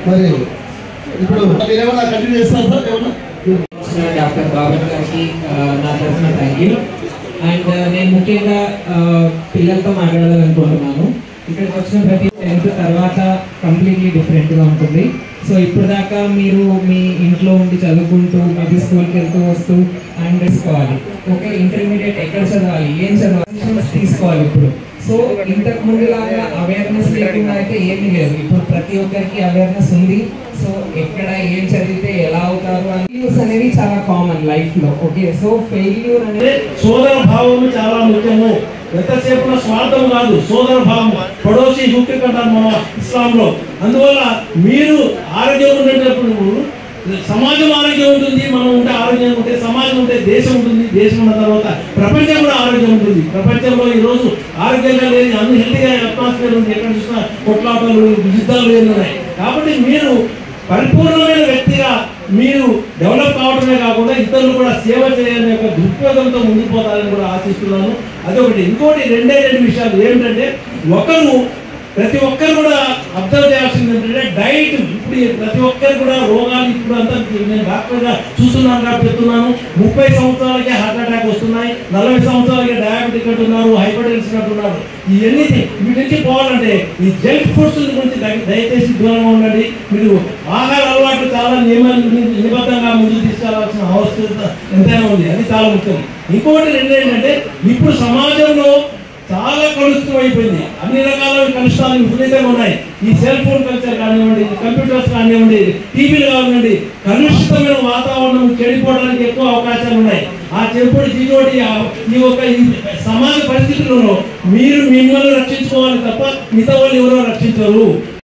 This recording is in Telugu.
మరి ఇప్పుడు ఏమైనా కంటిన్యూ చేస్తారు సార్ ఏమన్నా? డాక్టర్ బాబన్ గారికి నా తరఫున థ్యాంక్ యూ. అండ్ నేను ముఖ్యంగా పిల్లలతో మాట్లాడాలనుకుంటున్నాను. ఇక్కడికి వచ్చిన ప్రతి 10th తర్వాత కంప్లీట్లీ డిఫరెంట్గా ఉంటుంది. సో ఇప్పుడు దాకా మీరు మీ ఇంట్లో ఉండి చదువుకుంటూ మేబీ స్కూల్కి వెళ్తూ వస్తూ అండ్ తీసుకోవాలి. ఓకే, ఇంటర్మీడియట్ ఎక్కడ చదవాలి, ఏం చదవాలి తీసుకోవాలి ఇప్పుడు. సో ఇంతకు ముందులాగా అవేర్నెస్ లేకుండా అయితే ఏమీ లేదు. ఇప్పుడు ప్రతి ఒక్కరికి అవేర్నెస్ ఉంది. సో ఎక్కడ ఏం చదివితే ఎలా అవుతారు ఫెయిల్యూర్స్ అనేవి చాలా కామన్ లైఫ్ లో. ఓకే, సో ఫెయిల్యూర్ అనేది సోదర భావం చాలా ముఖ్యము. ఎంతసేపు స్వార్థం కాదు, సోదర భావం. పడోసి హుక్కుక్ అంటారు మన ఇస్లాంలో. అందువల్ల మీరు ఆరోగ్యం ఉండేటప్పుడు సమాజం ఆరోగ్యం ఉంటుంది. మనం ఉంటే ఆరోగ్యం ఉంటే సమాజం ఉంటే దేశం ఉంటుంది. దేశం ఉన్న తర్వాత ప్రపంచం కూడా ఆరోగ్యం ఉంటుంది. ప్రపంచంలో ఈరోజు ఆరోగ్యంగా లేని అన్ని హెల్తీగా అట్మాస్ఫియర్ ఉంది. ఎక్కడ చూసినా కొట్లాటలు యుద్ధాలు ఉన్నాయి. కాబట్టి మీరు పరిపూర్ణమైన వ్యక్తిగా మీరు డెవలప్ కావడమే కాకుండా ఇతరులు కూడా సేవ చేయాలనే ఒక దృక్పథంతో ముందుకు పోతారని కూడా ఆశిస్తున్నాను. అదొకటి. ఇంకోటి రెండు విషయాలు ఏమిటంటే, ప్రతి ఒక్కరు కూడా అబ్జర్వ్ చేయాల్సింది ఏంటంటే డైట్. ఇప్పుడు ప్రతి ఒక్కరు కూడా రోగాలు ఇప్పుడు అంతా నేను డాక్టర్గా చూస్తున్నాను కాబట్టి చెప్తున్నాను. 30 సంవత్సరాలకే హార్ట్ అటాక్ వస్తున్నాయి, 40 సంవత్సరాలకే డయాబెటిక్ అంటున్నారు, హైపర్ టెన్షన్ అంటున్నారు. ఇవన్నీ వీటి నుంచి పోవాలంటే ఈ జంక్ ఫుడ్స్ గురించి దయచేసి దూరంగా ఉండండి. మీరు ఆహార అలవాట్లు చాలా నిబద్ధంగా ముందుకు తీసుకెళ్లాల్సిన అవసరం ఎంతైనా ఉంది. అది చాలా ముఖ్యం. ఇంకొకటి ఏంటంటే, ఇప్పుడు సమాజంలో చాలా కలుషితం అయిపోయింది. అన్ని రకాల కలుషితాలు విపరీతంగా ఉన్నాయి. ఈ సెల్ ఫోన్ కల్చర్ కానివ్వండి, కంప్యూటర్స్ కానివ్వండి, టీవీలు కానివ్వండి, కలుషితమైన వాతావరణం చెడిపోవడానికి ఎక్కువ అవకాశాలు ఉన్నాయి. ఆ చెంపుడు జీవోటి ఈ సమాజ పరిస్థితుల్లో మీరు మిమ్మల్ని రక్షించుకోవాలి తప్ప మిగతా వాళ్ళు ఎవరో రక్షించరు.